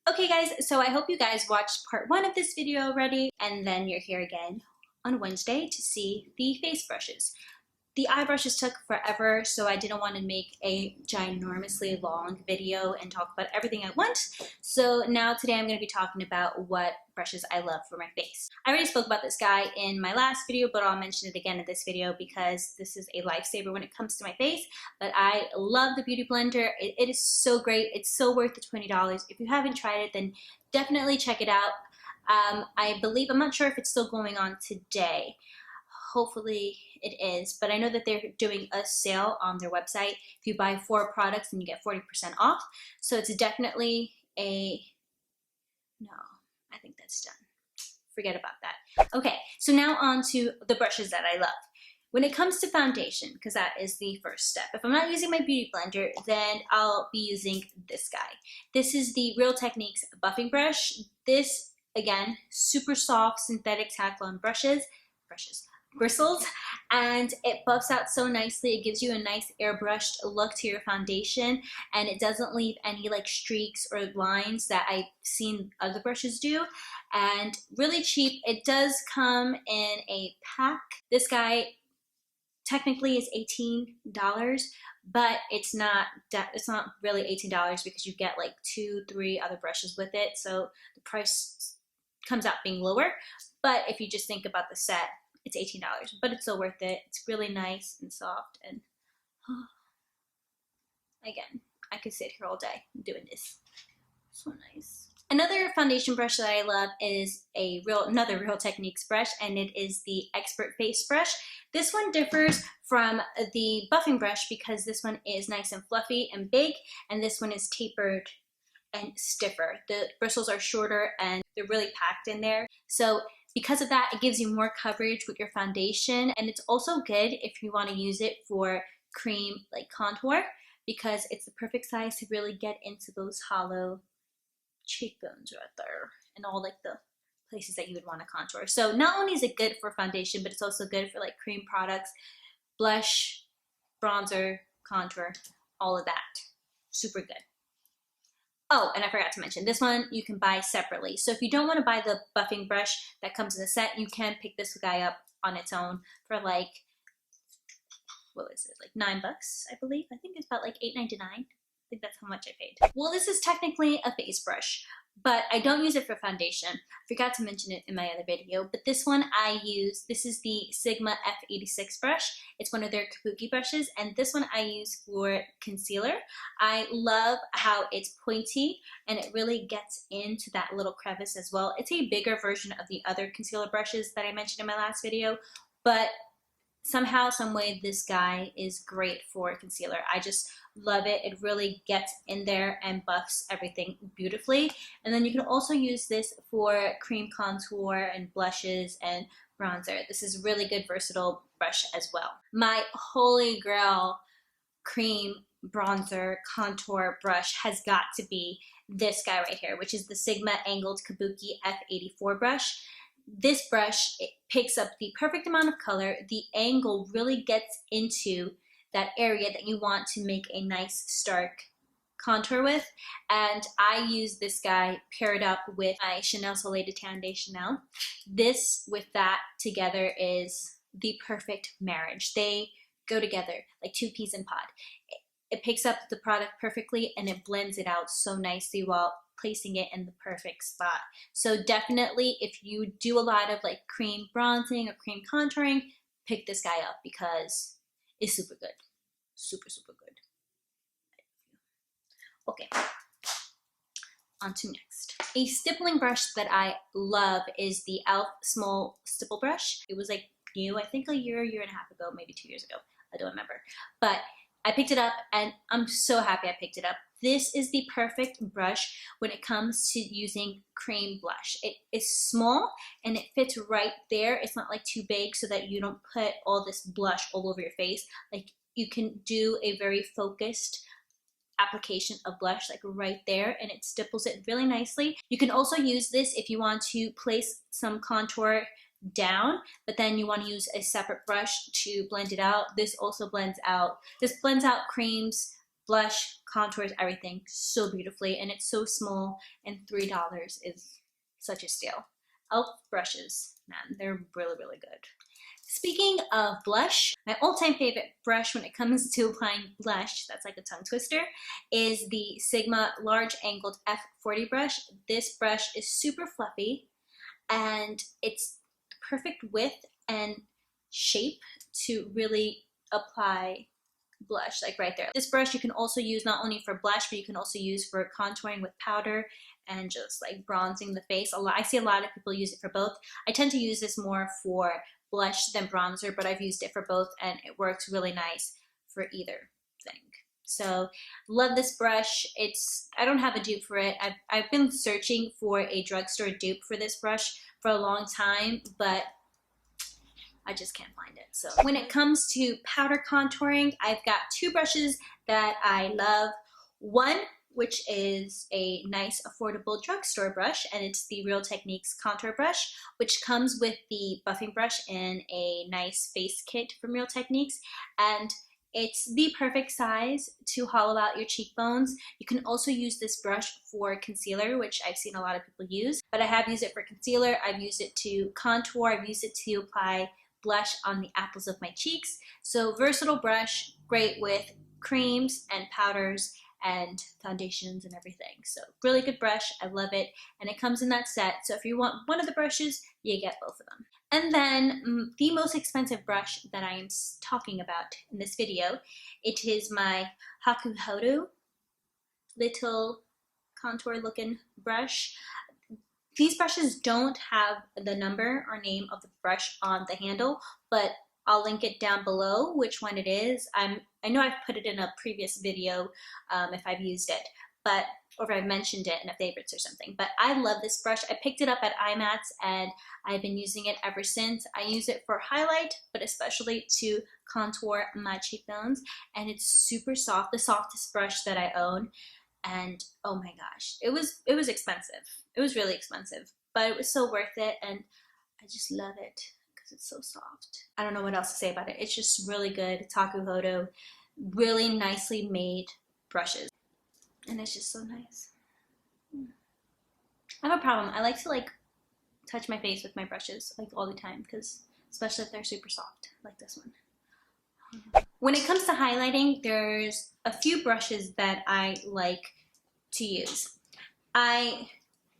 Okay guys, so I hope you guys watched part 1 of this video already, and then you're here again on Wednesday to see the face brushes. The eye brushes took forever, so I didn't want to make a ginormously long video and talk about everything at once. So now today I'm going to be talking about what brushes I love for my face. I already spoke about this guy in my last video, but I'll mention it again in this video because this is a lifesaver when it comes to my face. But I love the Beauty Blender. It is so great. It's so worth the $20. If you haven't tried it, then definitely check it out. I believe, I'm not sure if it's still going on today. Hopefully it is, but I know that they're doing a sale on their website. If you buy 4 products, then you get 40% off. So it's definitely no, I think that's done. Forget about that. Okay, so now on to the brushes that I love. When it comes to foundation, because that is the first step, if I'm not using my Beauty Blender, then I'll be using this guy. This is the Real Techniques buffing brush. This, again, super soft synthetic tack-on bristles, and it buffs out so nicely. It gives you a nice airbrushed look to your foundation, and it doesn't leave any like streaks or lines that I've seen other brushes do. And really cheap. It does come in a pack. This guy technically is $18, but it's not really $18 because you get like 2-3 other brushes with it, so the price comes out being lower. But if you just think about the set, it's $18, but it's so worth it. It's really nice and soft, and again, I could sit here all day doing this. So nice. Another foundation brush that I love is another Real Techniques brush, and it is the Expert Face Brush. This one differs from the buffing brush because this one is nice and fluffy and big, and this one is tapered and stiffer. The bristles are shorter and they're really packed in there. So because of that, it gives you more coverage with your foundation, and it's also good if you want to use it for cream like contour because it's the perfect size to really get into those hollow cheekbones right there and all like the places that you would want to contour. So not only is it good for foundation, but it's also good for like cream products, blush, bronzer, contour, all of that. Super good. Oh, and I forgot to mention, this one you can buy separately. So if you don't want to buy the buffing brush that comes in the set, you can pick this guy up on its own for like, what was it, like $9, I believe. I think it's about like $8.99. I think that's how much I paid. Well, this is technically a face brush, but I don't use it for foundation. I forgot to mention it in my other video, but this one I use, this is the Sigma F86 brush. It's one of their kabuki brushes, and this one I use for concealer. I love how it's pointy, and it really gets into that little crevice as well. It's a bigger version of the other concealer brushes that I mentioned in my last video, but somehow, some way, this guy is great for concealer. I just love it. It really gets in there and buffs everything beautifully. And then you can also use this for cream contour and blushes and bronzer. This is a really good versatile brush as well. My holy grail cream bronzer contour brush has got to be this guy right here, which is the Sigma Angled Kabuki F84 brush. This brush, it picks up the perfect amount of color. The angle really gets into that area that you want to make a nice stark contour with. And I use this guy paired up with my Chanel Soleil de Tan de Chanel. This with that together is the perfect marriage. They go together like 2 peas in a pod. It picks up the product perfectly and it blends it out so nicely while placing it in the perfect spot. So definitely if you do a lot of like cream bronzing or cream contouring, pick this guy up because it's super good. Super, super good. Okay, on to next. A stippling brush that I love is the e.l.f. Small Stipple Brush. It was like new, I think a year and a half ago, maybe 2 years ago. I don't remember. But I picked it up and I'm so happy I picked it up. This is the perfect brush when it comes to using cream blush. It is small and it fits right there. It's not like too big so that you don't put all this blush all over your face. Like you can do a very focused application of blush like right there, and it stipples it really nicely. You can also use this if you want to place some contour down, but then you want to use a separate brush to blend it out. This also blends out creams, blush, contours, everything so beautifully, and it's so small, and $3 is such a steal. e.l.f. brushes, man, they're really, really good. Speaking of blush, my all-time favorite brush when it comes to applying blush, that's like a tongue twister, is the Sigma Large Angled F40 brush. This brush is super fluffy, and it's perfect width and shape to really apply blush, like right there. This brush you can also use not only for blush, but you can also use for contouring with powder and just like bronzing the face. I see a lot of people use it for both. I tend to use this more for blush than bronzer, but I've used it for both and it works really nice for either thing. So love this brush. I don't have a dupe for it. I've been searching for a drugstore dupe for this brush for a long time, but I just can't find it. So when it comes to powder contouring, I've got two brushes that I love. One, which is a nice affordable drugstore brush, and it's the Real Techniques contour brush, which comes with the buffing brush in a nice face kit from Real Techniques, and it's the perfect size to hollow out your cheekbones. You can also use this brush for concealer, which I've seen a lot of people use, but I have used it for concealer. I've used it to contour. I've used it to apply blush on the apples of my cheeks. So versatile brush, great with creams and powders and foundations and everything. So really good brush. I love it, and it comes in that set. So if you want one of the brushes, you get both of them. And then the most expensive brush that I am talking about in this video, it is my Hakuhodo little contour looking brush. These brushes don't have the number or name of the brush on the handle, but I'll link it down below which one it is. I know I've put it in a previous video if I've used it, or if I've mentioned it in a favorites or something. But I love this brush. I picked it up at IMATS and I've been using it ever since. I use it for highlight, but especially to contour my cheekbones, and it's super soft, the softest brush that I own. And oh my gosh, it was expensive. It was really expensive, but it was so worth it, and I just love it because it's so soft. I don't know what else to say about it. It's just really good. Hakuhodo, really nicely made brushes, and it's just so nice. I have a problem. I like to like touch my face with my brushes like all the time, because especially if they're super soft like this one. When it comes to highlighting, there's a few brushes that I like to use. I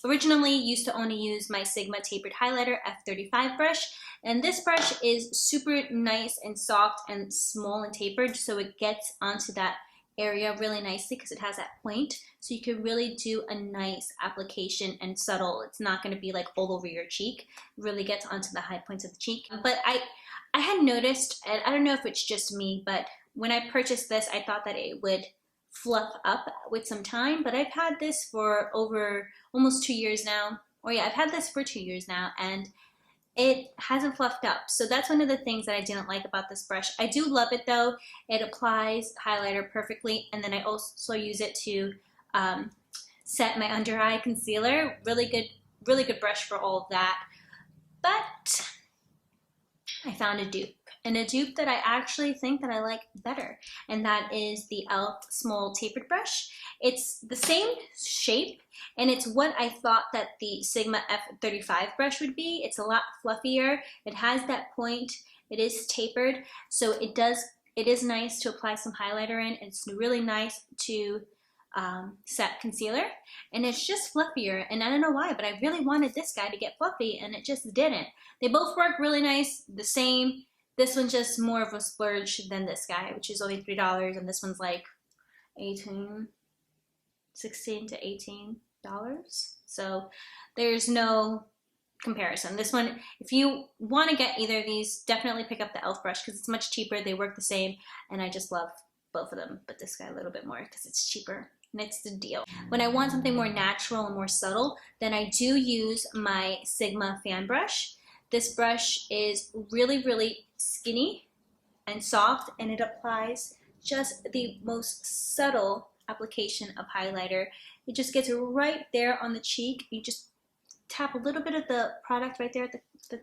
originally used to only use my Sigma Tapered Highlighter F35 brush, and this brush is super nice and soft and small and tapered, so it gets onto that area really nicely because it has that point, so you can really do a nice application and subtle. It's not going to be like all over your cheek. It really gets onto the high points of the cheek. But I had noticed, and I don't know if it's just me, but when I purchased this, I thought that it would fluff up with some time, but I've had this for over almost 2 years now. Or yeah, I've had this for 2 years now, and it hasn't fluffed up. So that's one of the things that I didn't like about this brush. I do love it though. It applies highlighter perfectly, and then I also use it to set my under eye concealer. Really good brush for all of that. But I found a dupe, and a dupe that I actually think that I like better, and that is the e.l.f. Small Tapered Brush. It's the same shape, and it's what I thought that the Sigma F35 brush would be. It's a lot fluffier. It has that point. It is tapered, so it is nice to apply some highlighter in. It's really nice to set concealer, and it's just fluffier, and I don't know why, but I really wanted this guy to get fluffy, and it just didn't. They both work really nice, the same. This one's just more of a splurge than this guy, which is only $3, and this one's like $16 to $18. So there's no comparison. This one, if you want to get either of these, definitely pick up the e.l.f. brush because it's much cheaper. They work the same, and I just love both of them, but this guy a little bit more because it's cheaper. And it's the deal. When I want something more natural and more subtle, then I do use my Sigma fan brush. This brush is really skinny and soft, and it applies just the most subtle application of highlighter. It just gets right there on the cheek. You just tap a little bit of the product right there at the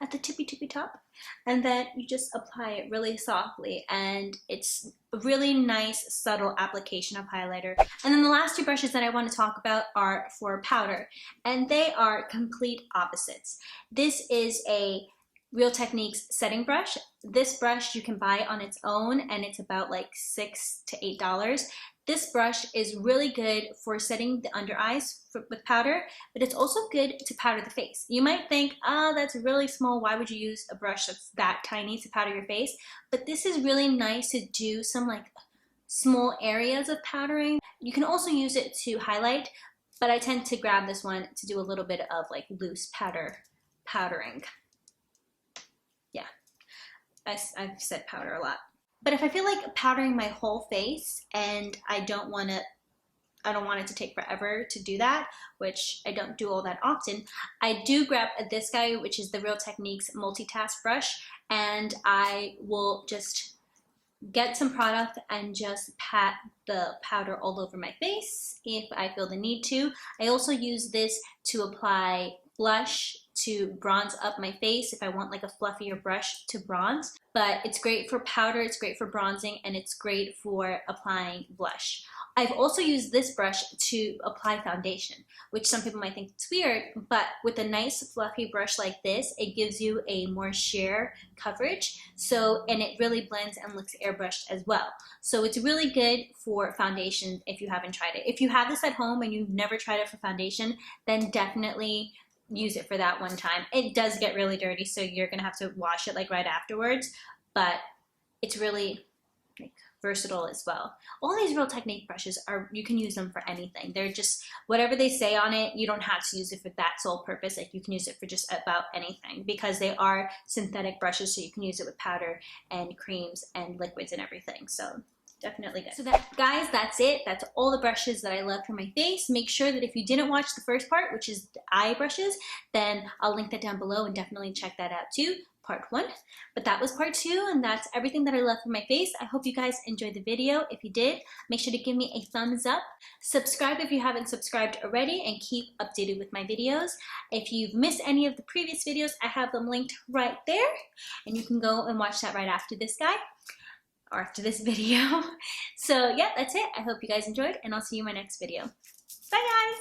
at the tippy top, and then you just apply it really softly, and it's a really nice subtle application of highlighter. And then the last two brushes that I want to talk about are for powder, and they are complete opposites. This is a Real Techniques setting brush. This brush you can buy on its own, and it's about like $6 to $8. This brush is really good for setting the under eyes with powder, but it's also good to powder the face. You might think, oh, that's really small. Why would you use a brush that's that tiny to powder your face? But this is really nice to do some like small areas of powdering. You can also use it to highlight, but I tend to grab this one to do a little bit of like loose powdering. Yeah, I've said powder a lot. But if I feel like powdering my whole face and I don't want it to take forever to do that, which I don't do all that often, I do grab this guy, which is the Real Techniques multitask brush, and I will just get some product and just pat the powder all over my face if I feel the need to. I also use this to apply blush to bronze up my face if I want like a fluffier brush to bronze. But it's great for powder, it's great for bronzing, and it's great for applying blush. I've also used this brush to apply foundation, which some people might think it's weird, but with a nice fluffy brush like this, it gives you a more sheer coverage, and it really blends and looks airbrushed as well. So it's really good for foundation if you haven't tried it. If you have this at home and you've never tried it for foundation, then definitely use it for that one time. It does get really dirty, so you're gonna have to wash it like right afterwards, but it's really like versatile as well. All these Real Technique brushes you can use them for anything. They're just whatever they say on it. You don't have to use it for that sole purpose. Like you can use it for just about anything because they are synthetic brushes, so you can use it with powder and creams and liquids and everything. So definitely good. So guys, that's it. That's all the brushes that I love for my face. Make sure that if you didn't watch the first part, which is the eye brushes, then I'll link that down below and definitely check that out too, part 1. But that was part 2, and that's everything that I love for my face. I hope you guys enjoyed the video. If you did, make sure to give me a thumbs up. Subscribe if you haven't subscribed already, and keep updated with my videos. If you've missed any of the previous videos, I have them linked right there, and you can go and watch that right after this guy. Or after this video. So yeah, that's it. I hope you guys enjoyed, and I'll see you in my next video. Bye guys!